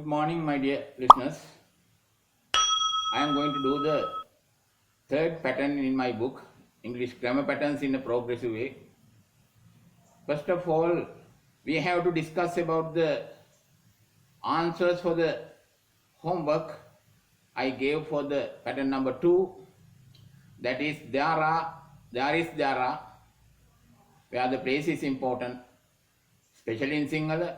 morning, my dear listeners. I am going to do the third pattern in my book, English Grammar Patterns in a Progressive Way. First of all, we have to discuss about the answers for the homework I gave for the pattern number 2. That is there are, there is, there are, where the place is important. Especially in Sinhala,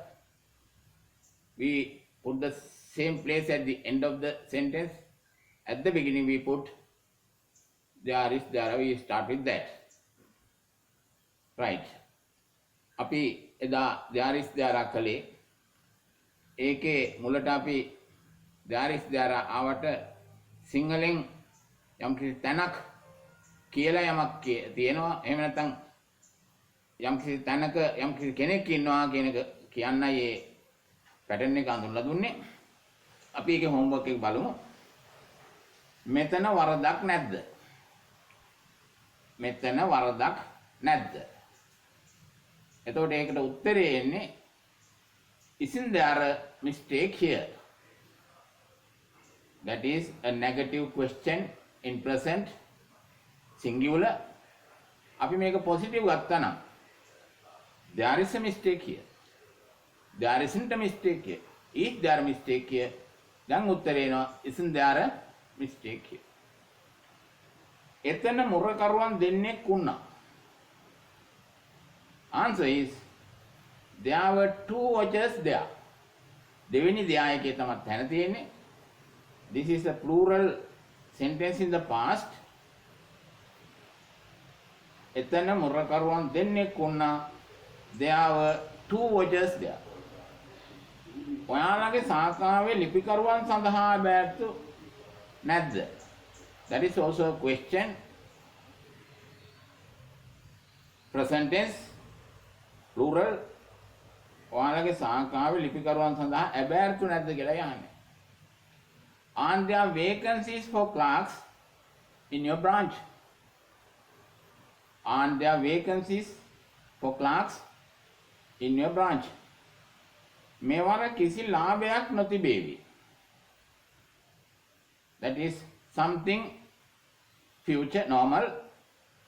we put the same place at the end of the sentence. At the beginning we put there is, there are, we start with that. Right. අපි එදා there is, there are කළේ ඒකේ මුලට අපි there is, there are ආවට සිංහලෙන් යම්කිසි තැනක් කියලා යමක් තියෙනවා එහෙම නැත්නම් යම්කිසි තැනක යම්කිසි කෙනෙක් ඉන්නවා කියන එක කියන්නයි ඒ පැටර්න් එක අඳුරලා දුන්නේ. අපි ඒකේ හෝම්වර්ක් එක බලමු. මෙතන වරදක් නැද්ද? මෙතන වරදක් නැද්ද? එතකොට ඒකට උත්තරේ එන්නේ isn't there a mistake here? That is a negative question in present singular. අපි මේක positive ගත්තා නම් there is a mistake here. There isn't a mistake here. Is there a mistake here? දැන් උත්තරේ එනවා isn't there a mistake here? එතන මුරකරුවන් දෙන්නෙක් වුණා. Answer is there were two watchers there. දෙවෙනි දෙයා එකේ තමයි තැන තියෙන්නේ. This is a plural sentence in the past. එතන මුරකරුවන් දෙන්නෙක් වුණා. There were two watchers there. ඔයාලගේ සාකාවේ ලිපිකරුවන් සඳහා බෑතු නැද්ද? That is also a question. Present tense, plural. ඔයාලගේ සාකාවේ ලිපිකරුවන් සඳහා ඇබෑර්තු නැද්ද කියලා යන්නේ. Are there vacancies for clerks in your branch? Are there vacancies for clerks in your branch? මේවර කිසි ලාභයක් නොතිබේවි. That is something future normal.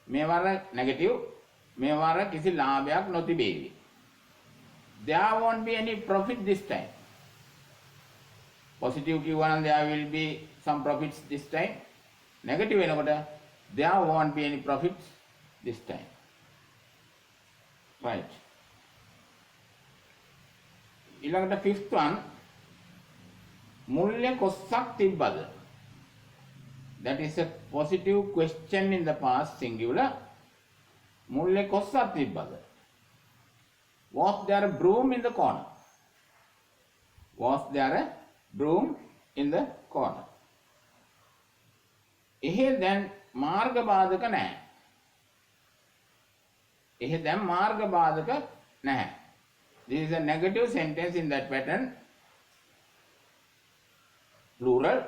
මේවර negative. මේවර කිසි ලාභයක් නොතිබේවි. There won't be any profit this time. Positive කිව්වා නම් there will be some profits this time. Negative වෙනකොට there won't be any profits this time. Right. ඊළඟට fifth one, මුල්‍ය කොස්සක් තිබ්බද? That is a positive question in the past singular. මුල්‍ය කොස්සක් තිබ්බද? Was there a broom in the corner? Was there a broom in the corner? එහෙ දැන් මාර්ග බාධක නැහැ. එහෙ දැන් මාර්ග බාධක නැහැ. This is a negative sentence in that pattern. Plural.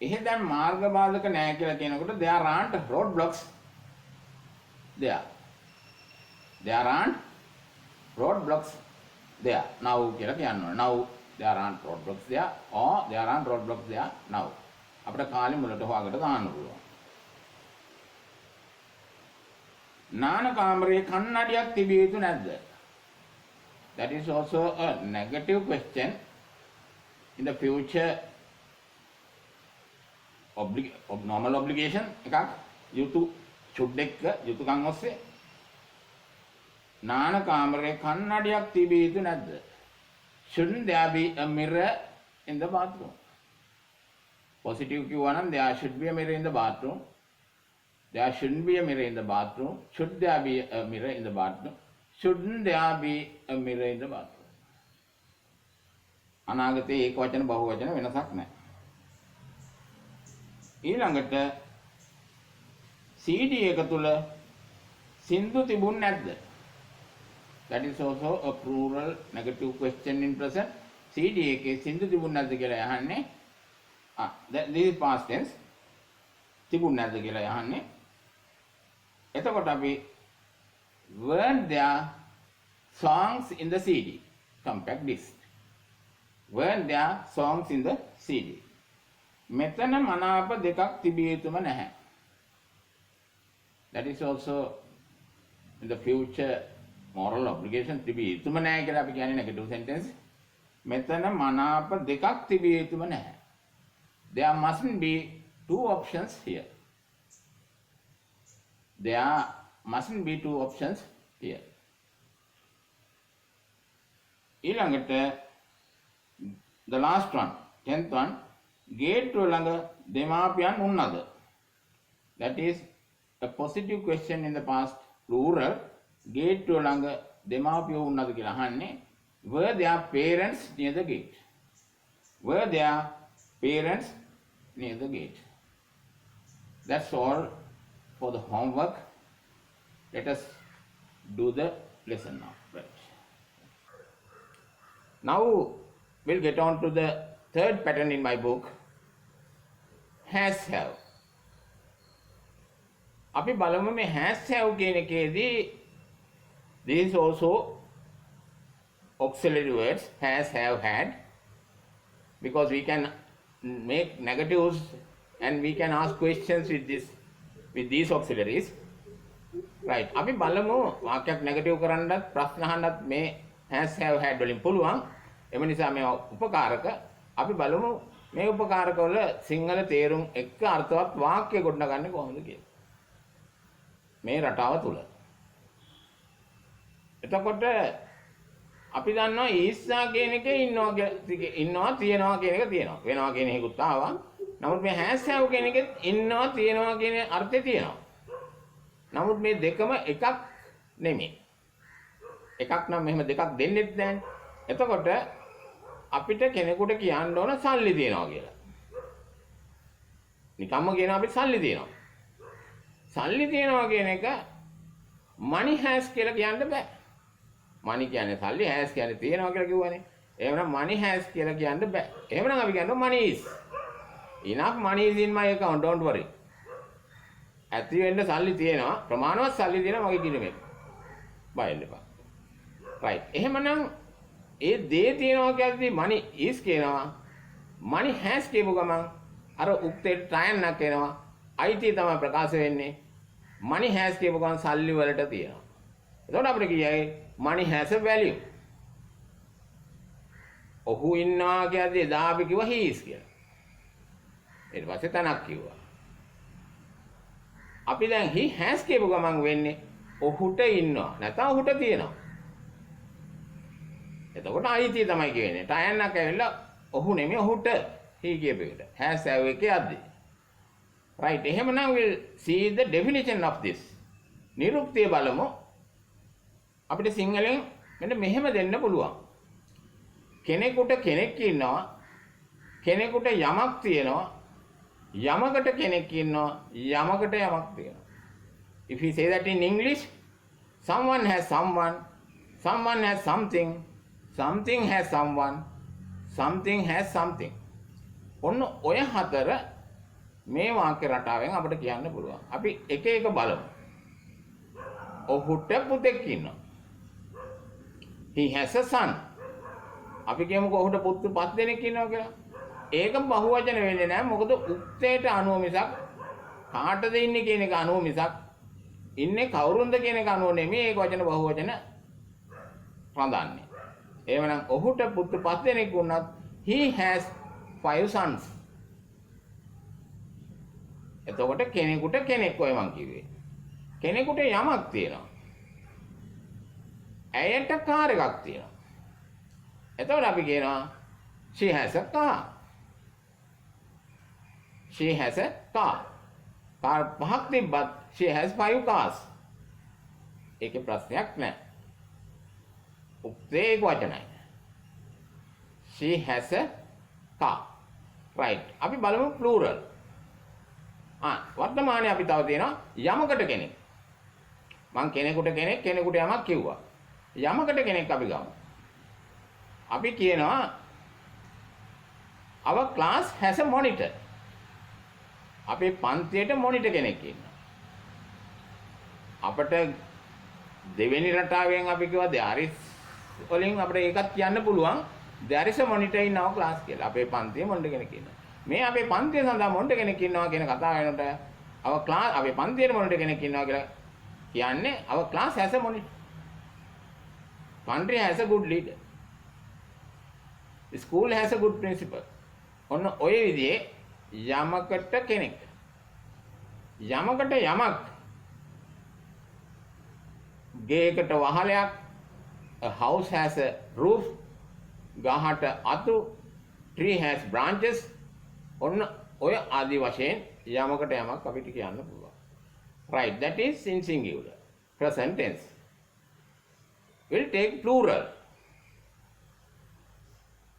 එහෙ දැන් මාර්ග බාධක නැහැ කියලා කියනකොට there aren't roadblocks there. There aren't roadblocks there. Now කියලා කියන්න ඕනේ. Now there aren't roadblocks there or there aren't roadblocks there now. අපිට කාලෙ මුලට හොයාගට දාන්න පුළුවන්. නාන කාමරයේ කන්නඩියක් තිබිය යුතු නැද්ද? That is also a negative question in the future. Normal obligation එකක් යුතු චුඩ්ඩෙක්ක යුතුකම් ඔස්සේ නාන කාමරයේ කන්නඩියක් තිබිය යුතු නැද්ද? Shouldn't there be a mirror in the bathroom? Positive කිව්වා නම් there should be a mirror in the bathroom. There shouldn't be a mirror in the bathroom. Should there be a mirror in the bathroom? Shouldn't there be a mirror in the bathroom? අනාගතයේ ඒක වචන බහුව වචන වෙනසක් නැහැ. ඊළඟට CD එක තුල සින්දු තිබුණ නැද්ද? That is also a plural negative question in present. CD එකේ සින්දු තිබුණ නැද්ද කියලා අහන්නේ. This is past tense. තිබුණ නැද්ද කියලා අහන්නේ. එතකොට අපි weren't there songs in the CD compact disc? weren't there songs in the CD. මෙතන මනාප දෙකක් තිබිය යුතුම නැහැ. That is also in the future moral obligation තිබිය යුතුම නැහැ කියලා අපි කියන්නේ negative sentence. මෙතන මනාප දෙකක් තිබිය යුතුම නැහැ. There mustn't be two options here. There mustn't be two options here. ඊළඟට the last one, 10th one, ගේට්ටුව ළඟ දෙමාපියන් උන්නද? That is a positive question in the past plural. ගේට්ටුව ළඟ දෙමාපියෝ උන්නද කියලා අහන්නේ. Were their parents near the gate? Were their parents near the gate? That's all for the homework. Let us do the lesson now. Right. Now we'll get on to the third pattern in my book, has have. අපි බලමු මේ has have කියන එකේදී this is also auxiliary words, has have had, because we can make negatives and we can ask questions with these auxiliaries. Right. අපි බලමු වාක්‍යයක් negative කරන්නත් ප්‍රශ්න අහන්නත් මේ has have had වලින් පුළුවන්. එම නිසා මේ උපකාරක අපි බලමු මේ උපකාරක වල සිංහල තේරුම් එක්ක අර්ථවත් වාක්‍ය ගොඩනගන්නේ කොහොමද කියලා. මේ රටාව තුල. එතකොට අපි දන්නවා ඊස්සා කියන එකේ ඉන්නවා තියනවා කියන එක තියෙනවා. වෙනවා කියන එකකුත් ආවා. නමුත් මේ has have කියන එකෙත් ඉන්නවා තියනවා කියන අර්ථය තියෙනවා. නමුත් මේ දෙකම එකක් නෙමෙයි. එකක් නම් මෙහෙම දෙකක් දෙන්නෙත් නැහැ. එතකොට අපිට කෙනෙකුට කියන්න ඕන සල්ලි තියනවා කියලා. නිකම්ම කියනවා අපි සල්ලි තියනවා. සල්ලි තියනවා කියන එක money has කියලා කියන්න බෑ. money කියන්නේ සල්ලි, has කියන්නේ තියනවා කියලා කිව්වනේ. එහෙනම් money has කියලා කියන්න බෑ. එහෙනම් අපි කියනවා money is. enough money is in my account, don't worry. ඇති වෙන්න සල්ලි තියෙනවා, ප්‍රමාණවත් සල්ලි තියෙනවා මගේ කිරිමේ. බය වෙන්න එපා. right. එහෙමනම් ඒ දේ තියෙනවා කියද්දී money is කියනවා. money has කියපු ගමන් අර උක්තේ ට්‍රයන්නක් එනවා. අයිතිය තමයි ප්‍රකාශ වෙන්නේ. money has කියපු ගමන් සල්ලි වලට තියෙනවා. එතකොට අපිට කියයි money has a value. ඔහු ඉන්නවා කියද්දී එදා අපි කිව්වා he is කියලා. ඊට පස්සේ තනක් කිව්වා. අපි දැන් he has කියපු ගමන් වෙන්නේ ඔහුට ඉන්නවා නැත්නම් ඔහුට තියෙනවා. එතකොට අයිතිය තමයි කියන්නේ. ටයන්නක් ඇවිල්ලා ඔහු නෙමෙයි ඔහුට he කියපු එකට. has have එකේ යද්දී. right. එහෙමනම් we'll see the definition of this. නිරුක්තිය බලමු. අපිට සිංහලෙන් මෙන්න මෙහෙම දෙන්න පුළුවන්. කෙනෙකුට කෙනෙක් ඉන්නවා. කෙනෙකුට යමක් තියෙනවා. යමකට කෙනෙක් ඉන්නවා. යමකට යමක් තියෙනවා. If we say that in English, someone has someone, someone has something, something has someone, something has something. ඔන්න ඔය හතර මේ වාක්‍ය රටාවෙන් අපිට කියන්න පුළුවන්. අපි එක එක බලමු. ඔහුට පුතෙක් ඉන්නවා. He has a son. අපි කියමුකෝ ඔහුට පුතු 5 දෙනෙක් ඉන්නවා කියලා. ඒක බහුවචන වෙන්නේ නැහැ. මොකද උක්තයට අනුව මිසක් කාටද ඉන්නේ කියන එක අනුව මිසක් ඉන්නේ කවුරුන්ද කියන එක අනුව නෙමෙයි ඒක වචන බහුවචන රඳන්නේ. එහෙමනම් ඔහුට පුතු 5 දෙනෙක් වුණත් he has 5 sons. එතකොට කෙනෙකුට කෙනෙක් ඔය මං කිව්වේ. කෙනෙකුට යමක් තියෙනවා. ඇයට කාර් එකක් තියෙනවා. එතකොට අපි කියනවා she has a car. She has a car. Car පහක් තිබ්බත් she has 5 cars. ඒකේ ප්‍රශ්නයක් නැහැ. උක්තේ වචනයි. She has a car. right. අපි බලමු plural. වර්තමානයේ අපි තව තියෙනවා යමකට කෙනෙක්. මං කෙනෙකුට කෙනෙක් කෙනෙකුට යමක් කිව්වා. යමකට කෙනෙක් අපි ගමු. අපි කියනවා our class has a monitor. අපේ පන්තියට මොනිටර් කෙනෙක් ඉන්නවා. අපිට දෙවෙනි රටාවෙන් අපි කිව්වා ධාරිස් වලින් අපිට ඒකත් කියන්න පුළුවන්. there is a monitor in our class කියලා. අපේ පන්තියේ මොනිටර් කෙනෙක් ඉන්නවා. මේ අපේ පන්තිය සඳහා මොනිටර් කෙනෙක් ඉන්නවා කියන කතාව වෙනකොට our class අපේ පන්තියේ මොනිටර් කෙනෙක් ඉන්නවා කියලා කියන්නේ our class has a monitor. Country has a good leader. School has a good principal. ඔන්න ඔය විදිහේ යමකට කෙනෙක් යමකට යමක් ගේකට වහලයක් a house has a roof ගහට අතු tree has branches ඔන්න ඔය ආදි වශයෙන් යමකට යමක් අපිට කියන්න පුළුවන්. Right, that is in singular. Present tense. We'll take plural.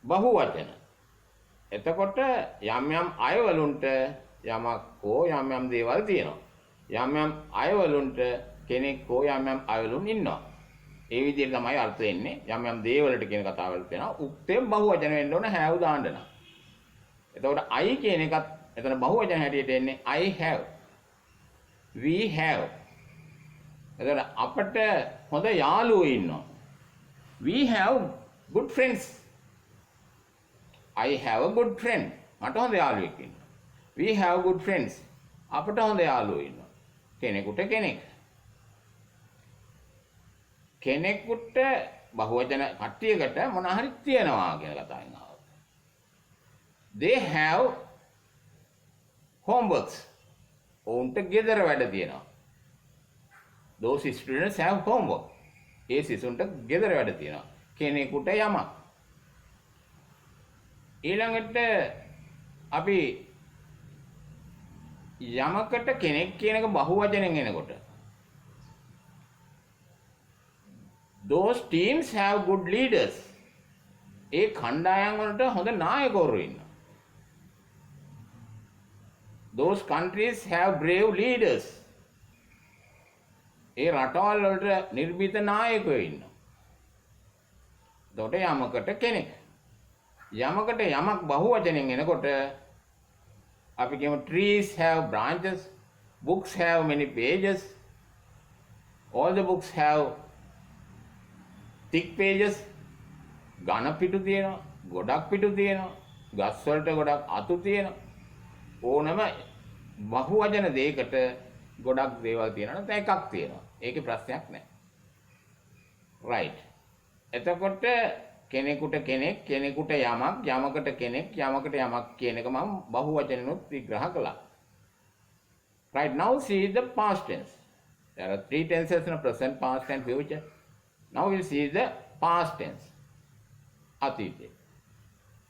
බහුවචන. එතකොට යම් යම් අයවලුන්ට යමක් හෝ යම් යම් දේවල් තියෙනවා. යම් යම් අයවලුන්ට කෙනෙක් හෝ යම් යම් අයවලුන් ඉන්නවා. ඒ විදිහට තමයි අර්ථ වෙන්නේ. යම් යම් දේවලට කියන කතාවල් තියෙනවා. උක්තෙන් බහුවචන වෙන්න ඕන have දාන්න නම්. එතකොට I කියන එකත් එතන බහුවචන හැටියට එන්නේ I have. We have. එතකොට අපට හොඳ යාළුවෝ ඉන්නවා. We have good friends. I have a good friend. මට හොඳ යාළුවෙක් ඉන්නවා. We have good friends. අපට හොඳ යාළුවෝ ඉන්නවා. කෙනෙකුට කෙනෙක්. කෙනෙකුට බහුවචන කට්ටියකට මොන හරි තියනවා කියන කතාවෙන් ආවා. They have homeworks. ඔවුන්ට ගෙදර වැඩ තියෙනවා. Those students have homework. ඒ සිසුන්ට ගෙදර වැඩ තියෙනවා. කෙනෙකුට යමක්. ඊළඟට අපි යමකට කෙනෙක් කියන එක බහුවචනෙන් එනකොට those teams have good leaders. ඒ කණ්ඩායම් වලට හොඳ නායකවරු ඉන්නවා. Those countries have brave leaders. ඒ රටවල් වලට නිර්භීත නායකයෝ ඉන්නවා. එතකොට යමකට කෙනෙක්. යමකට යමක් බහුවචනෙන් එනකොට අපි කියමු trees have branches, books have many pages, all the books have thick pages. ඝන පිටු තියෙනවා, ගොඩක් පිටු තියෙනවා, ගස් වලට ගොඩක් අතු තියෙනවා. ඕනම බහුවචන දෙයකට ගොඩක් දේවල් තියෙනවා නැත්නම් එකක් තියෙනවා. ඒකේ ප්‍රශ්නයක් නැහැ. right. එතකොට කෙනෙකුට කෙනෙක්, කෙනෙකුට යමක්, යමකට කෙනෙක්, යමකට යමක් කියන එක මම බහුවචනෙනුත් විග්‍රහ කළා. Right, now see the past tense. There are three tenses in present, past and future. Now we'll see the past tense. අතීතේ.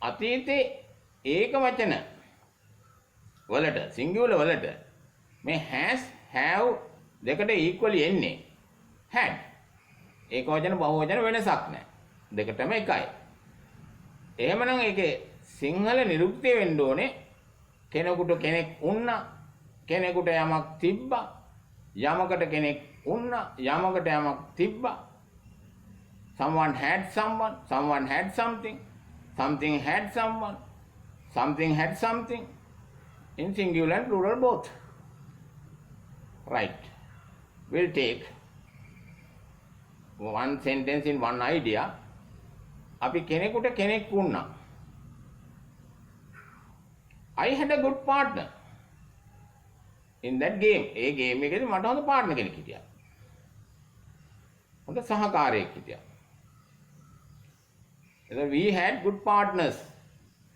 අතීතේ ඒක වචන වලට, singular වලට මේ has, have දෙකට equally එන්නේ. had. ඒක වචන බහුවචන වෙනසක් නැහැ. දෙකටම එකයි. එහෙමනම් ඒකේ සිංහල නිරුක්තිය වෙන්න ඕනේ කෙනෙකුට කෙනෙක් වුණා, කෙනෙකුට යමක් තිබ්බා, යමකට කෙනෙක් වුණා, යමකට යමක් තිබ්බා. Someone had someone, someone had something, something had someone, something had something. In singular and plural both. Right. We'll take one sentence in one idea. අපි කෙනෙකුට කෙනෙක් වුණා. I had a good partner in that game. A game එකේදී මට හොඳ partner කෙනෙක් හිටියා. හොඳ සහකාරයෙක් හිටියා. එතකොට we had good partners.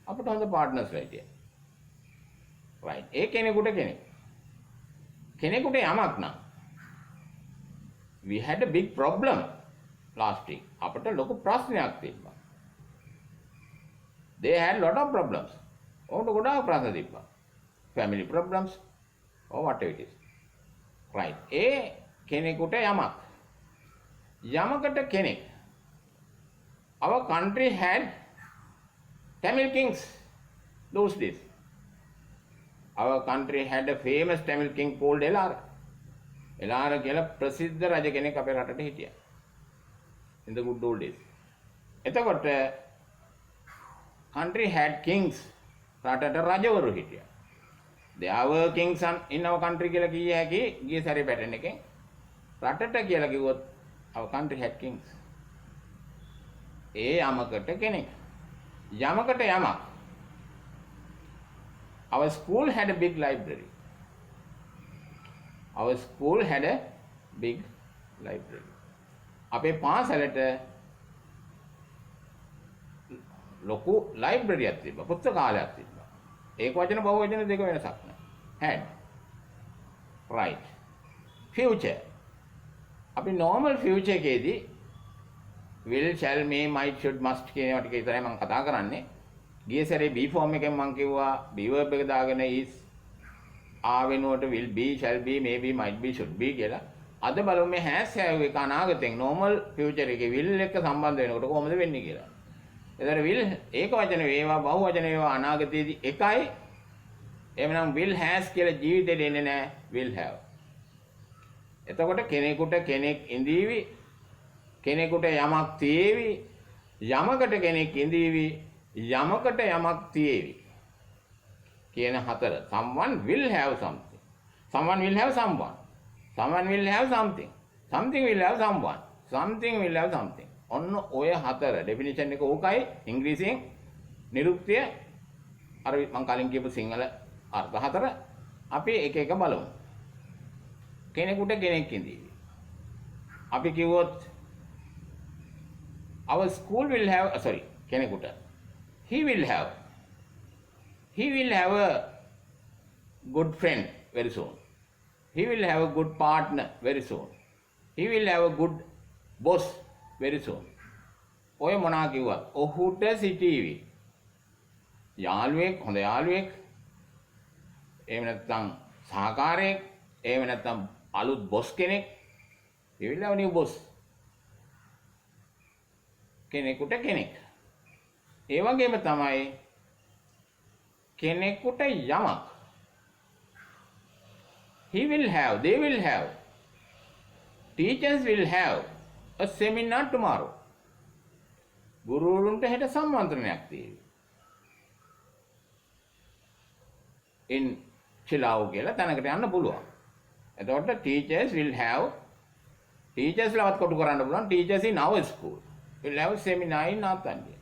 අපිට හොඳ පාර්ට්නර්ස් හිටියා. right. ඒ කෙනෙකුට කෙනෙක්. කෙනෙකුට යමක් නම් we had a big problem last week. අපිට ලොකු ප්‍රශ්නයක් තිබ්බා. They had lot of problems. ඔවුන්ට ගොඩාක් ප්‍රශ්න තිබ්බා. Family problems or whatever it is. Right. ඒ කෙනෙකුට යමක්. යමකට කෙනෙක්. Our country had Tamil kings those days. Our country had a famous Tamil king called Elara. Elara කියලා ප්‍රසිද්ධ රජ කෙනෙක් අපේ රටට හිටියා. In the good old days. එතකොට country had kings. රටට රජවරු හිටියා. There were kings in our country කියලා කිය හැකි ගිය සැරේ පැටර්න් එකෙන්. රටට කියලා කිව්වොත් our country had kings. ඒ යමකට කෙනෙක්. යමකට යමක්. Our school had a big library. Our school had a big library. අපේ පාසලට ලොකු ලයිබ්‍රරියක් තිබ්බා. පුස්තකාලයක් තිබ්බා. ඒක වචන බහුවචන දෙක වෙනසක් නෑ. had. Right. Future. අපි normal future එකේදී will, shall, may, might, should, must කියන ඒවා ටික විතරයි මම කතා කරන්නේ. ගිය සැරේ be form එකෙන් මම කිව්වා be verb එක දාගෙන is are වෙනුවට will be, shall be, may be, might be, should be කියලා. අද බලමු මේ has have එක අනාගතෙන් normal future එකේ will එක සම්බන්ධ වෙනකොට කොහොමද වෙන්නේ කියලා. එතකොට will ඒක වචන වේවා බහු වචන වේවා අනාගතයේදී එකයි. එහෙනම් will has කියලා ජීවිතේට එන්නේ නැහැ will have. එතකොට කෙනෙකුට කෙනෙක් ඉඳීවි, කෙනෙකුට යමක් තියේවි, යමකට කෙනෙක් ඉඳීවි, යමකට යමක් තියේවි කියන හතර. someone will have something, someone will have someone, someone will have something, something will have someone, something will have something. ඔන්න ඔය හතර ඩෙෆිනිෂන් එක ඕකයි. ඉංග්‍රීසියෙන් නිරුක්තිය අර මම කලින් කියපු සිංහල අර්ථ හතර අපි එක එක බලමු. කෙනෙකුට කෙනෙක් ඉඳීවි. අපි කිව්වොත් our school will have කෙනෙකුට he will have a good friend very soon. He will have a good partner very soon. He will have a good boss very soon. ඔය මොනා කිව්වත් ඔහුට සිටීවි යාළුවෙක්, හොඳ යාළුවෙක්, එහෙම නැත්නම් සහකාරයෙක්, එහෙම නැත්නම් අලුත් බොස් කෙනෙක්. He will have a new boss. කෙනෙකුට කෙනෙක්. ඒ වගේම තමයි කෙනෙකුට යමක්. He will have, they will have, teachers will have a seminar tomorrow. ගුරුවරුන්ට හෙට සම්මන්ත්‍රණයක් තියෙනවා. in Chilao කියලා තැනකට යන්න පුළුවන්. එතකොට teachers will have, teachers ලවත් කොටු කරන්න පුළුවන්. teachers in our school will have a seminar in Nathandi.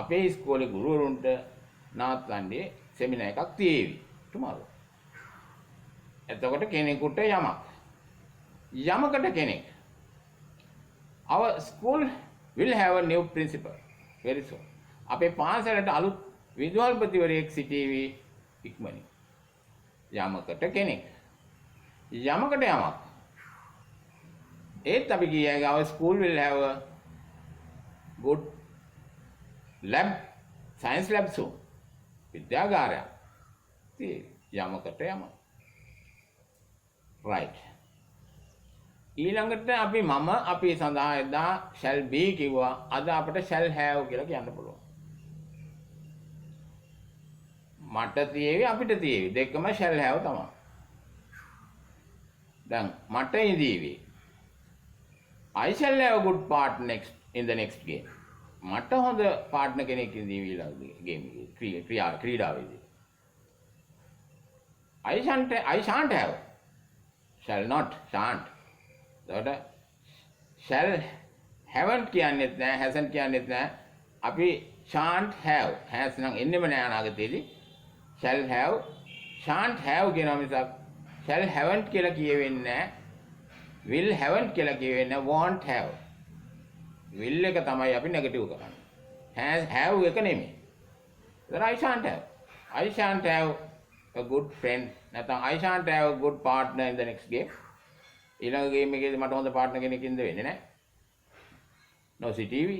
අපේ ඉස්කෝලේ ගුරුවරුන්ට නාත්ලන්ඩේ සෙමිනාර් එකක් තියෙවි tomorrow. එතකොට කෙනෙකුට යමක්, යමකට කෙනෙක්. Our school will have a new principal very soon. අපේ පාසලට අලුත් විදුහල්පතිවරයෙක් සිටීවි ඉක්මනින්. යමකට කෙනෙක්, යමකට යමක්. ඒත් අපි කියයි our school will have a good lab, science lab soon. විද්‍යාගාරයක් තියෙවි යමකට යමක්. right. ඊළඟට අපි අපි සඳහා එදා shall be කිව්වා. අද අපිට shall have කියලා කියන්න පුළුවන්. මට තියෙවි අපිට තියෙවි දෙකම shall have තමයි. දැන් මට ඉඳීවි I shall have a good part in the next game. මට හොඳ පාර්ට්නර් කෙනෙක් ඉඳීවි ඊළඟ game ක්‍රීඩාවේදී. I shan't have, shall not, shan't. එතකොට shall haven't කියන්නේත් නැහැ, hasn't කියන්නේත් නැහැ. අපි shan't have, has නම් එන්නෙම නැහැ අනාගතයේදී. shall have, shan't have කියනවා මිසක් shall haven't කියලා කියවෙන්නේ නැහැ. will haven't කියලා කියවෙන්නේ නැහැ. won't have. will එක තමයි අපි නෙගටිව් කරන්නේ. have එක නෙමෙයි. එතන I shan't have. I shan't have a good friend. නැත්නම් I shan't have a good partner in the next game. ඊළඟ ගේම් එකේදී මට හොඳ පාර්ට්නර් කෙනෙක් ඉඳ වෙන්නේ නැහැ. නොසිටීවි.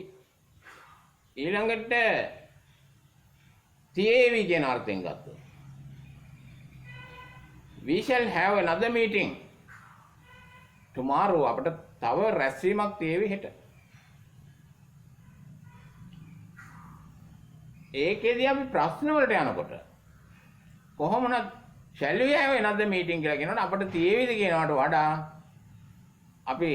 ඊළඟට තියේවි කියන අර්ථයෙන් ගත්තොත් we shall have another meeting tomorrow. අපිට තව රැස්වීමක් තියේවි හෙට. ඒකේදී අපි ප්‍රශ්න වලට යනකොට කොහොමද shall we have another meeting කියලා කියනකොට අපිට තියේවිද කියනවට වඩා අපි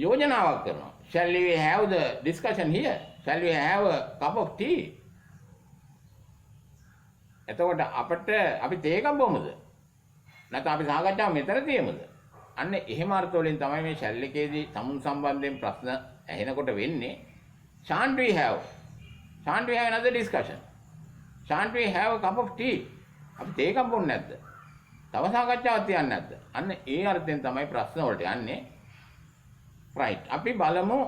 යෝජනාවක් කරනවා. shall we have the discussion here? shall we have a cup of tea? එතකොට අපිට අපි තේ එකක් බොමුද? නැත්නම් අපි සාකච්ඡාව මෙතන තියමුද? අන්න එහෙම අර්ථ වලින් තමයි මේ shall එකේදී සමුන් සම්බන්ධයෙන් ප්‍රශ්න ඇහෙනකොට වෙන්නේ. shan't we have? Shan't we have another discussion? Shan't we have a cup of tea? අපි තේ එකක් බොන්නේ නැද්ද? තව සාකච්ඡාවක් තියන්නේ නැද්ද? අන්න ඒ අර්ථයෙන් තමයි ප්‍රශ්න වලට යන්නේ. right. අපි බලමු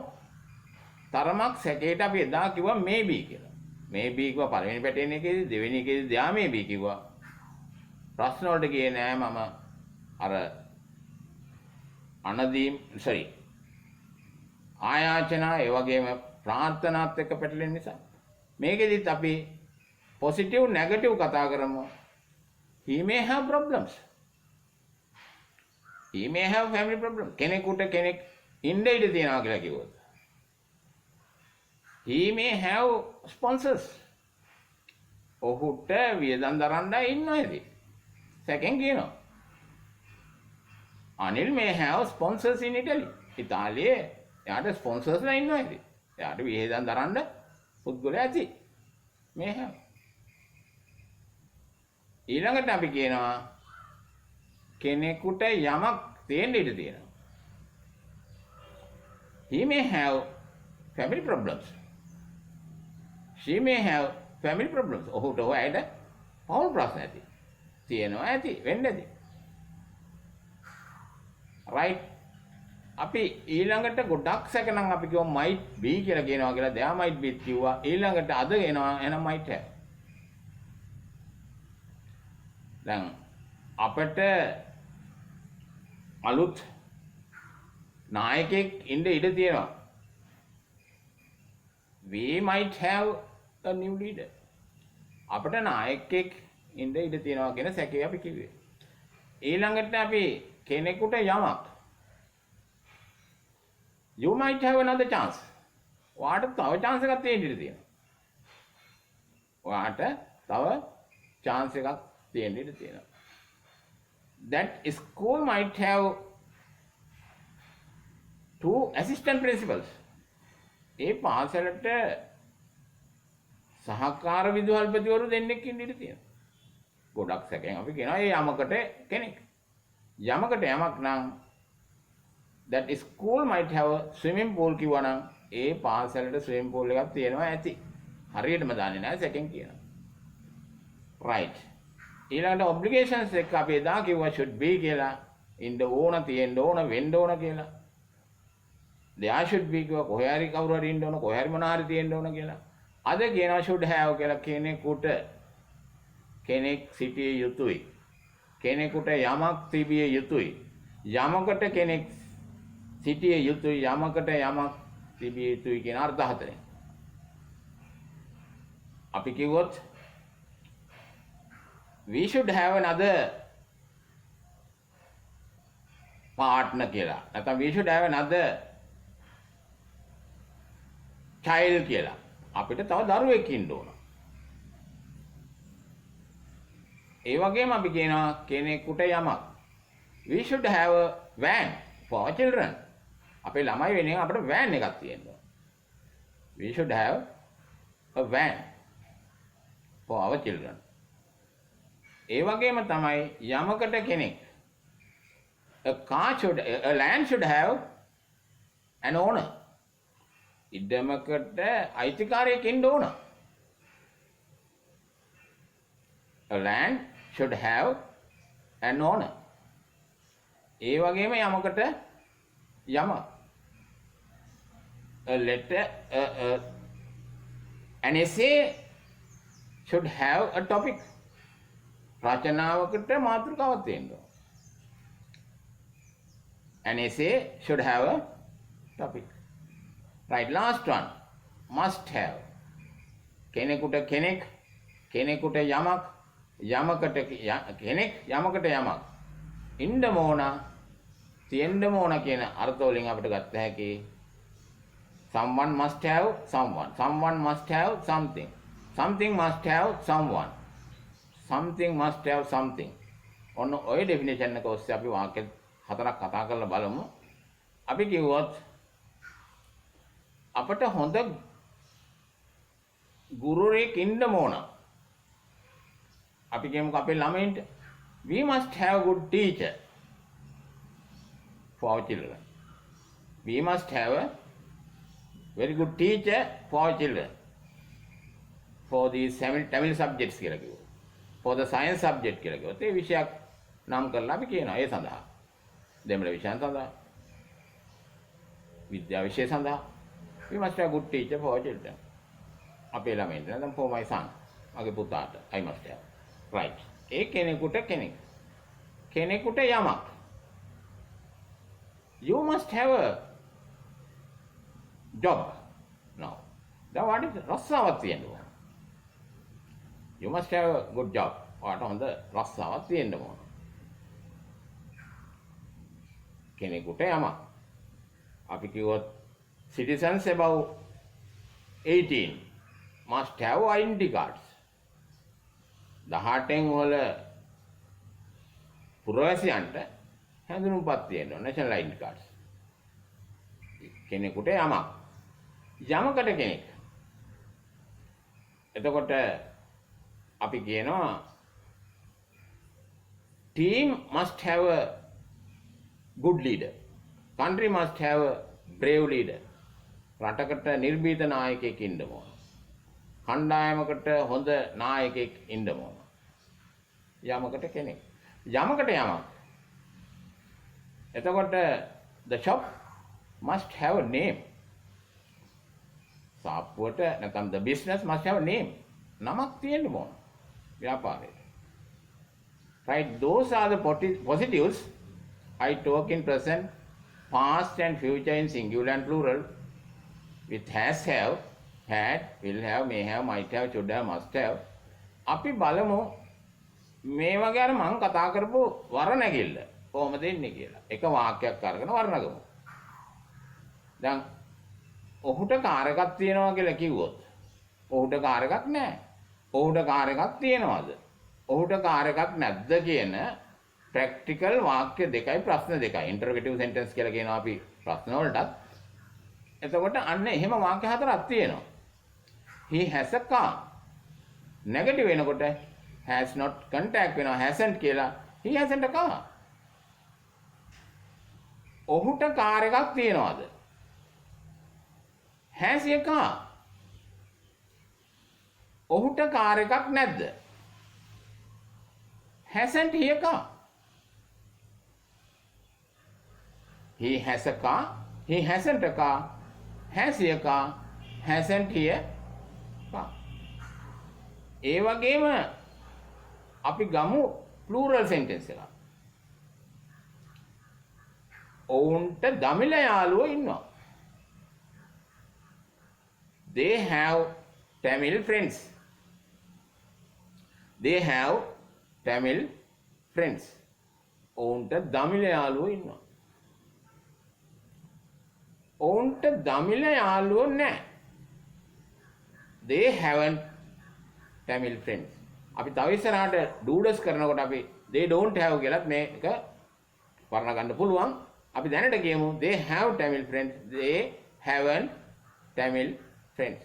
තරමක් සැකේට අපි එදා කිව්වා maybe කියලා. maybe කිව්වා පළවෙනි පැටර්න් එකේදී දෙවෙනි එකේදී දා maybe කිව්වා. ප්‍රශ්න වලට ගියේ නෑ මම අර අනදීම් sorry ආයාචනා ඒ වගේම ප්‍රාර්ථනාත් එක්ක පැටලෙන නිසා මේකෙදිත් අපි positive negative කතා කරමු. He may have problems. He may have family problems. කෙනෙකුට කෙනෙක් ඉන්න ඉඩ තියනවා කියලා කිව්වොත්. He may have sponsors. ඔහුට වියදම් දරන්න ඉන්නවා ඉතින්. සැකෙන් කියනවා. Anil may have sponsors in Italy. ඉතාලියේ එයාට ස්පොන්සර්ස්ලා ඉන්නවා ඉතින්. එයාට වියදම් දරන්න පුද්ගලයා ඇති. may have. ඊළඟට අපි කියනවා කෙනෙකුට යමක් තියෙන්න ඉඩ තියෙනවා. He may have family problems. She may have family problems. ඔහුට ඔයයිද පෞල් ප්‍රශ්න ඇති. තියෙනවා ඇති වෙන්න ඇති. right. අපි ඊළඟට ගොඩක් සැකනම් අපි කියමු might be කියලා කියනවා කියලා there might be කිව්වා. ඊළඟට අද එනවා එහෙනම් might have. දැන් අපිට අලුත් නායකයෙක් ඉන්න ඉඩ තියෙනවා. We might have a new leader. අපිට නායකයෙක් ඉන්න ඉඩ තියෙනවා කියන සැකේ අපි කිව්වේ. ඊළඟට අපි කෙනෙකුට යමක් you might have another chance. ඔයාට තව chance එකක් තියෙන්න ඉඩ තියෙනවා. ඔයාට තව chance එකක් තියෙන්න ඉඩ තියෙනවා. That school might have 2 assistant principals. ඒ පාසලට සහකාර විදුහල්පතිවරු දෙන්නෙක් ඉන්න ඉඩ තියෙනවා. ගොඩක් සැකෙන් අපි කියනවා ඒ යමකට කෙනෙක්. යමකට යමක් නම් that school might have a swimming pool කිව්වා නම් ඒ පාසලට swimming pool එකක් තියෙනවා ඇති. හරියටම දන්නේ නැහැ සැකෙන් කියනවා. right. ඊළඟට obligations එක අපි එදා කිව්වා should be කියලා. ඉන්න ඕන තියෙන්න ඕන වෙන්න ඕන කියලා. there should be කිව්වා කොහේ හරි කවුරු හරි ඉන්න ඕන කොහේ හරි මොන හරි තියෙන්න ඕන කියලා. අද කියනවා should have කියලා කෙනෙකුට කෙනෙක් සිටිය යුතුයි. කෙනෙකුට යමක් තිබිය යුතුයි. යමකට කෙනෙක් සිටිය යුතුයි යමකට යමක් තිබිය යුතුයි කියන අර්ථ හතරෙන්. අපි කිව්වොත් we should have another partner කියලා. නැත්නම් we should have another child කියලා. අපිට තව දරුවෙක් ඉන්න ඕන. ඒ වගේම අපි කියනවා කෙනෙකුට යමක් we should have a van for our children. අපේ ළමයි වෙනුවෙන් අපිට van එකක් තියෙන්න ඕන. We should have a van for our children. ඒ වගේම තමයි යමකට කෙනෙක් a land should have an owner. ඉඩමකට අයිතිකාරයෙක් ඉන්න ඕන. A land should have an owner. ඒ වගේම යමකට යම a letter an essay should have a topic. රචනාවකට මාතෘකාවක් තියෙන්න ඕන. An essay should have a topic. Right, last one. Must have. කෙනෙකුට කෙනෙක්, කෙනෙකුට යමක්, යමකට කෙනෙක්, යමකට යමක්. ඉන්න ඕන, තියෙන්න ඕන කියන අර්ථ වලින් අපිට ගත්ත හැකි someone must have someone. Someone must have something. Something must have someone. Something must have something. ඔන්න ඔය ඩෙෆිනිෂන් එක ඔස්සේ අපි වාක්‍ය හතරක් කතා කරලා බලමු. අපි කිව්වොත් අපට හොඳ ගුරුවරයෙක් ඉන්න ඕන. අපි කියමුකෝ අපේ ළමයින්ට we must have good teacher for our children. We must have a very good teacher for our children. for these Tamil subjects කියලා කිව්වොත්. for the science subject කියලා කිව්වොත් ඒ විෂයක් නම් කරලා අපි කියනවා ඒ සඳහා. දෙමළ විෂයන් සඳහා. විද්‍යා විෂය සඳහා. we must have good teacher for our children. අපේ ළමයින්ට නැත්නම් for my son. මගේ පුතාට I must have. right. ඒ කෙනෙකුට කෙනෙකුට යමක්. you must have a job now. Then what is රස්සාවක් තියෙන්න ඕන. you must have a good job. ඔයාට හොඳ රස්සාවක් තියෙන්න ඕන. කෙනෙකුට යමක්. අපි කිව්වොත් citizens above 18 must have identity cards. 18 වල පුරවැසියන්ට හැඳුනුම්පත් තියෙන්න ඕන national identity cards. කෙනෙකුට යමක්. යමකට කෙනෙක්. එතකොට අපි කියනවා team must have a good leader. Country must have a brave leader. රටකට නිර්භීත නායකයෙක් ඉන්න ඕන. කණ්ඩායමකට හොඳ නායකයෙක් ඉන්න ඕන. යමකට කෙනෙක්. යමකට යමක්. එතකොට the shop must have a name. සාප්පුවට නැත්නම් the business must have a name. නමක් තියෙන්න ඕන. ව්‍යාපාරේ. Right, those are the positives. I talk in present, past and future in singular and plural with has, have, had, will have, may have, might have, should have, must have. අපි බලමු මේ වගේ අර මම කතා කරපු වර්ණගිල්ල කොහොමද එන්නේ කියලා. එක වාක්‍යයක් අරගෙන වර්ණගමු. දැන් ඔහුට කාර් එකක් තියෙනවා කියලා කිව්වොත් ඔහුට කාර් එකක් නැහැ. ඔහුට කාර් එකක් තියෙනවද? ඔහුට කාර් එකක් නැද්ද කියන ප්‍රැක්ටිකල් වාක්‍ය දෙකයි ප්‍රශ්න දෙකයි. ඉන්ටර්ගේටිව් සෙන්ටෙන්ස් කියලා කියනවා අපි ප්‍රශ්න වලටත්. එතකොට අන්න එහෙම වාක්‍ය හතරක් තියෙනවා. he has a car. Negative වෙනකොට has not contact වෙනවා hasn't කියලා. he hasn't a car. ඔහුට කාර් එකක් තියෙනවද? has he a car? ඔහුට කාර් එකක් නැද්ද? hasn't he a car? He has a car. He hasn't a car. Has he a car? Hasn't he a car? ඒ වගේම අපි ගමු plural sentence එක. ඔවුන්ට දමිළ යාළුවෝ ඉන්නවා. They have Tamil friends. They have Tamil friends. ඔවුන්ට දමිළ යාළුවෝ ඉන්නවා. ඔවුන්ට දමිළ යාළුවෝ නැහැ. They haven't Tamil friends. අපි තව ඉස්සරහට doodles කරනකොට අපි they don't have කියලාත් මේක වර්ණ ගන්න පුළුවන්. අපි දැනට කියමු they have Tamil friends. They haven't Tamil friends.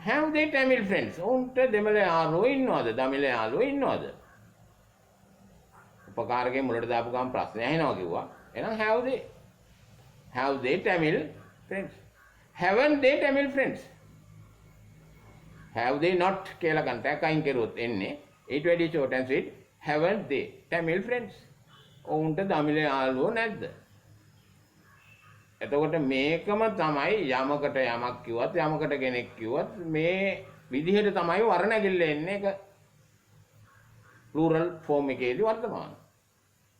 Have they Tamil friends? ඔවුන්ට දෙමළ යාළුවෝ ඉන්නවද? දමිළ යාළුවෝ ඉන්නවද? උපකාරකේ මුලට දාපු ගමන් ප්‍රශ්නය ඇහෙනවා කිව්වා. එහෙනම් have they Tamil friends? Haven't they Tamil friends? Have they not කියලා contact අයින් කරුවොත් එන්නේ ඊට වැඩි short and sweet haven't they Tamil friends? ඔවුන්ට දමිළ යාළුවෝ නැද්ද? එතකොට මේකම තමයි යමකට යමක් කිව්වත් යමකට කෙනෙක් කිව්වත් මේ විදිහට තමයි වර්ණගිල්ල එන්නේ. ඒක plural form එකේදී වර්තමාන.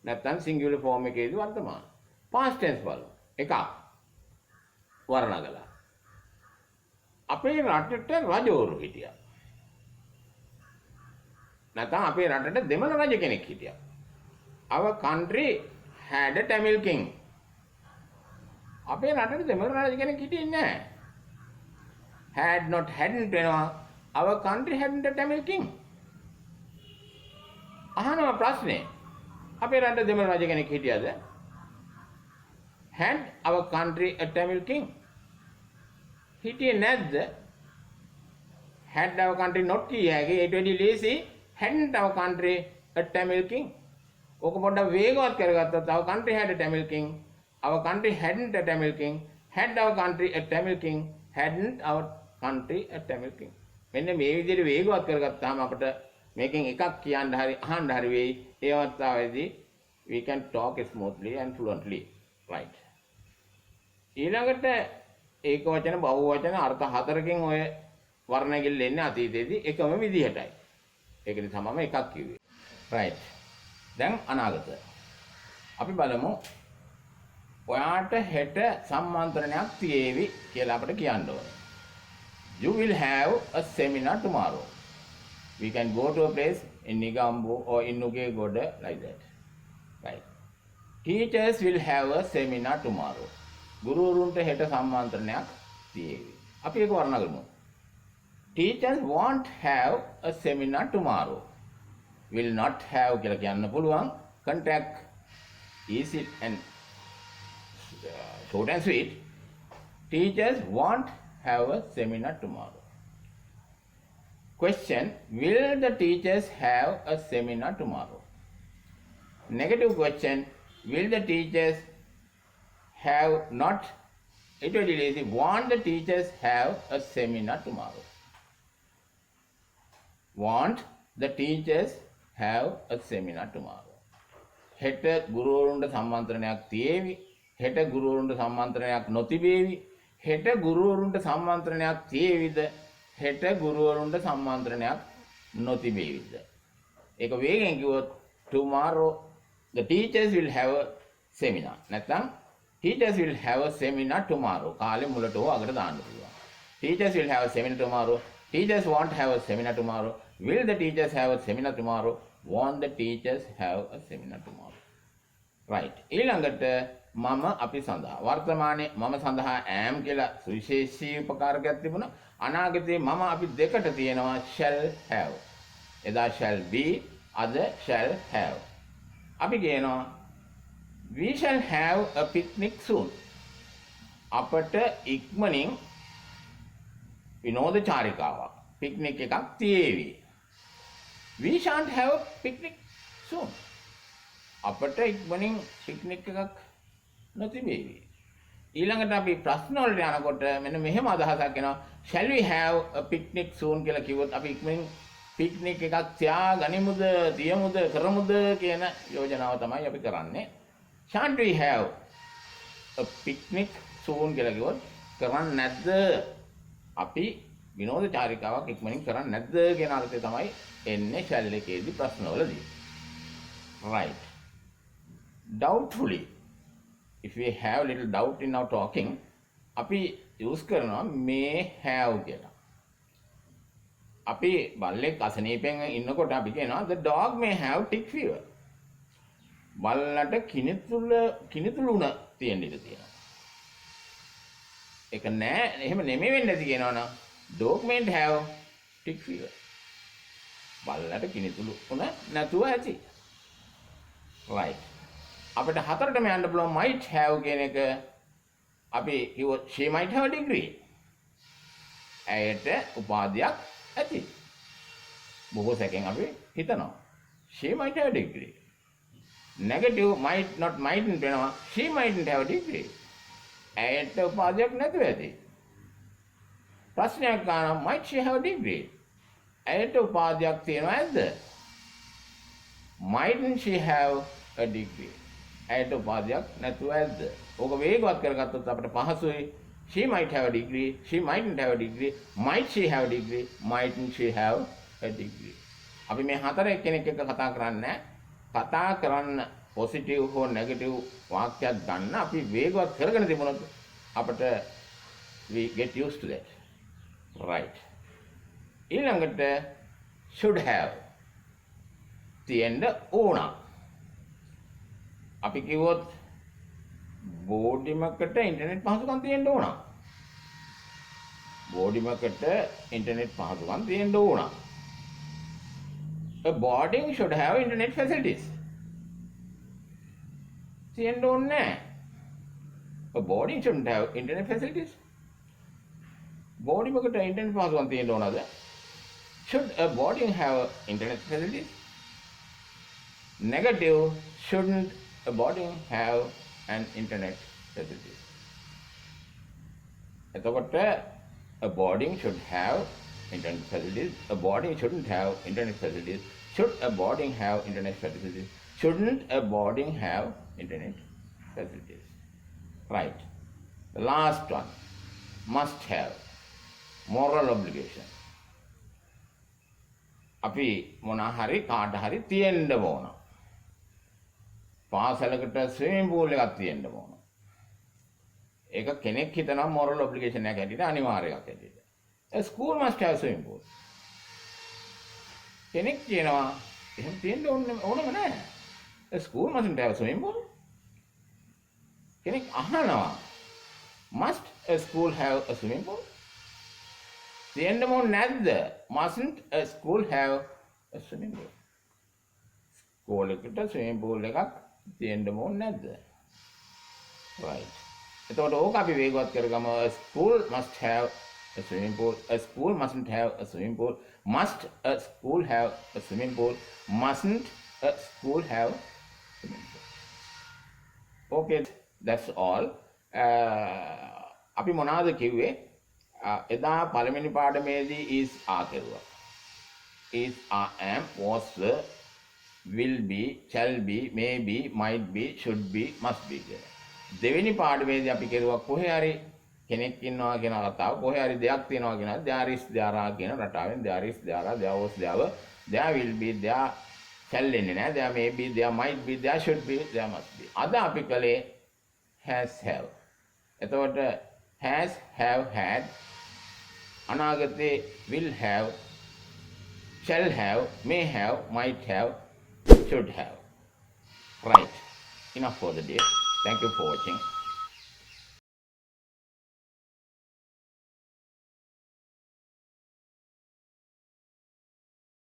නැත්නම් singular form එකේදී වර්තමාන. past tense බලමු. එකක් වර්ණගලා. අපේ රටට රජවරු හිටියා. නැත්නම් අපේ රටට දෙමළ රජ කෙනෙක් හිටියා. Our country had a Tamil king. අපේ රටට දෙමළ රජ කෙනෙක් හිටියේ නැහැ. Had not hadn't වෙනවා. Our country hadn't a Tamil king. අහනවා ප්‍රශ්නේ. අපේ රටට දෙමළ රජ කෙනෙක් හිටියද? Had our country a Tamil king? හිටියේ නැද්ද? Had our country not කිය හැකි. ඒට වැඩි ලේසි hadn't our country a Tamil king. ඕක පොඩ්ඩක් වේගවත් කරගත්තොත් our country had a Tamil king. Our country hadn't a Tamil king. Had our country a Tamil king. Hadn't our country a Tamil king. මෙන්න මේ විදිහට වේගවත් කරගත්තාම අපිට මේකෙන් එකක් කියන්න හරි අහන්න හරි වෙයි. ඒ අවස්ථාවේදී we can talk smoothly and fluently. Right. ඊළඟට ඒක වචන බහුව වචන අර්ථ හතරකින් ඔය වර්ණගිල්ල එන්නේ අතීතයේදී එකම විදිහටයි. ඒක නිසා මම එකක් කිව්වේ. right. දැන් අනාගත. අපි බලමු ඔයාට හෙට සම්මන්ත්‍රණයක් තියේවි කියලා අපිට කියන්න ඕනේ. You will have a seminar tomorrow. We can go to a place in Nigambo or in Nugegoda like that. Right. Teachers will have a seminar tomorrow. ගුරුවරුන්ට හෙට සම්මන්ත්‍රණයක් තියේවි. අපි ඒක වර්ණනා කරමු. Teachers won't have a seminar tomorrow. Will not have කියලා කියන්න පුළුවන්. Contact easy and short and sweet. Teachers won't have a seminar tomorrow. Question: will the teachers have a seminar tomorrow? Negative question: will the teachers have not? It will be easy. Want the teachers have a seminar tomorrow? Want the teachers have a seminar tomorrow? හෙට ගුරුවරුන්ට සම්මන්ත්‍රණයක් තියේවි. හෙට ගුරුවරුන්ට සම්මන්ත්‍රණයක් නොතිබේවි. හෙට ගුරුවරුන්ට සම්මන්ත්‍රණයක් තියේවිද? හෙට ගුරුවරුන්ට සම්මන්ත්‍රණයක් නොතිබේවිද? ඒක වේගෙන් කිව්වොත් tomorrow the teachers will have a seminar. නැත්නම් teachers will have a seminar tomorrow. කාලේ මුලට හෝ අගට දාන්න පුළුවන්. Teachers will have a seminar tomorrow. Teachers won't have a seminar tomorrow. Will the teachers have a seminar tomorrow? Won't the teachers have a seminar tomorrow? Right. ඊළඟට මම අපි සඳහා වර්තමානයේ මම සඳහා am කියලා සුවිශේෂී උපකාරකයක් තිබුණා. අනාගතයේ මම අපි දෙකට තියෙනවා shall have. එදා shall be, අද shall have. අපි කියනවා we shall have a picnic soon. අපට ඉක්මනින් විනෝද චාරිකාවක් පික්නික් එකක් තියේවි. We shan't have a picnic soon. අපට ඉක්මනින් පික්නික් එකක් නොතිබේවි. ඊළඟට අපි ප්‍රශ්න වලට යනකොට මෙන්න මෙහෙම අදහසක් එනවා. Shall we have a picnic soon කියලා කිව්වොත් අපි ඉක්මනින් පික්නික් එකක් තියාගනිමුද, තියමුද, කරමුද කියන යෝජනාව තමයි අපි කරන්නේ. Shan't we have a picnic soon කියලා කිව්වොත් කරන්නේ නැද්ද? අපි විනෝද චාරිකාවක් ඉක්මනින් කරන්නේ නැද්ද කියන අර්ථය තමයි එන්නේ shall එකේදී ප්‍රශ්නවලදී. Right. Doubtfully. If we have little doubt in our talking, අපි use කරනවා may have කියලා. අපි බල්ලෙක් අසනීපෙන් ඉන්නකොට අපි කියනවා the dog may have tick fever. බල්ලට කිනිතුළුණ තියෙන්න ඉඩ තියෙනවා. ඒක නෑ එහෙම නෙමෙයි වෙන්නේ නැති කියනවනම් dog may have tick fever. බල්ලට කිනිතුළුණ නැතුව ඇති. Right. අපිට හතරටම යන්න පුළුවන් might have කියන එක අපි කිව්වොත් she might have a degree. ඇයට උපාධියක් ඇති. බොහෝ සැකෙන් අපි හිතනවා she might have a degree. Negative mightn't වෙනවා she mightn't have a degree. ඇයට උපාධියක් නැතුව ඇති. ප්‍රශ්නයක් ගන්නවා might she have a degree. ඇයට උපාධියක් තියෙනවා ඇද්ද? Mightn't she have a degree? ඇයට උපාධියක් නැතුව ඇද්ද? ඕක වේගවත් කරගත්තොත් අපිට පහසුයි. She might have a degree, she mightn't have a degree, might she have a degree, mightn't she have a degree. අපි මේ හතර එක්කෙනෙක් එක්ක කතා කරන්නේ කතා කරන්න පොසිටිව් හෝ නෙගටිව් වාක්‍යයක් ගන්න අපි වේගවත් කරගෙන තිබුණොත් අපිට we get used to that. Right. ඊළඟට should have තියෙන්න ඕන. අපි කිව්වොත් බෝඩිමකට ඉන්ටර්නෙට් පහසුකම් තියෙන්න ඕන. බෝඩිමකට ඉන්ටර්නෙට් පහසුකම් තියෙන්න ඕන. A boarding should have internet facilities. තියෙන්න ඕනේ නැහැ. A boarding shouldn't have internet facilities. බෝඩිමකට ඉන්ටර්නෙට් පහසුකම් තියෙන්න ඕනද? Should a boarding have internet facilities? Negative, shouldn't a boarding have an internet facility? එතකොට a boarding should have internet facilities? A boarding shouldn't have internet facilities. Should a boarding have internet facilities? Shouldn't a boarding have internet facilities? Right. The last one, must have, moral obligation. අපි මොනා හරි කාට හරි තියෙන්න ඕන. පාසලකට swimming pool එකක් තියෙන්න ඕන. ඒක කෙනෙක් හිතනවා moral obligation එකක් හැටියට අනිවාර්යයක් හැටියට. A school must have swimming pool. කෙනෙක් කියනවා එහෙම තියෙන්න ඕනම නැහැ. A school mustn't have swimming pool. කෙනෙක් අහනවා must a school have a swimming pool? තියෙන්න ඕන නැද්ද? Mustn't a school have a swimming pool? School එකට swimming pool එකක් තියෙන්න ඕන නැද්ද? Right. එතකොට ඕක අපි වේගවත් කරගමු. A school must have a swimming pool. A school mustn't have a swimming pool. Must a school have a swimming pool? Mustn't a school have a swimming pool? Okay, that's all. අපි මොනවාද කිව්වේ? එදා පළවෙනි පාඩමේදී is are කෙරුවා. Is are am was were will be shall be may be might be should be must be කියලා. දෙවෙනි පාඩමේදී අපි කෙරුවා කොහේ හරි කෙනෙක් ඉන්නවා කියන කතාව කොහේ හරි දෙයක් තියෙනවා කියන there is there are කියන රටාවෙන් there is there are there was there were there will be there shall එන්නේ නැහැ there may be there might be there should be there must be. අද අපි කලේ has have. එතකොට has have had අනාගතේ will have shall have may have might have should have. Right. Enough for the day. Thank you for watching.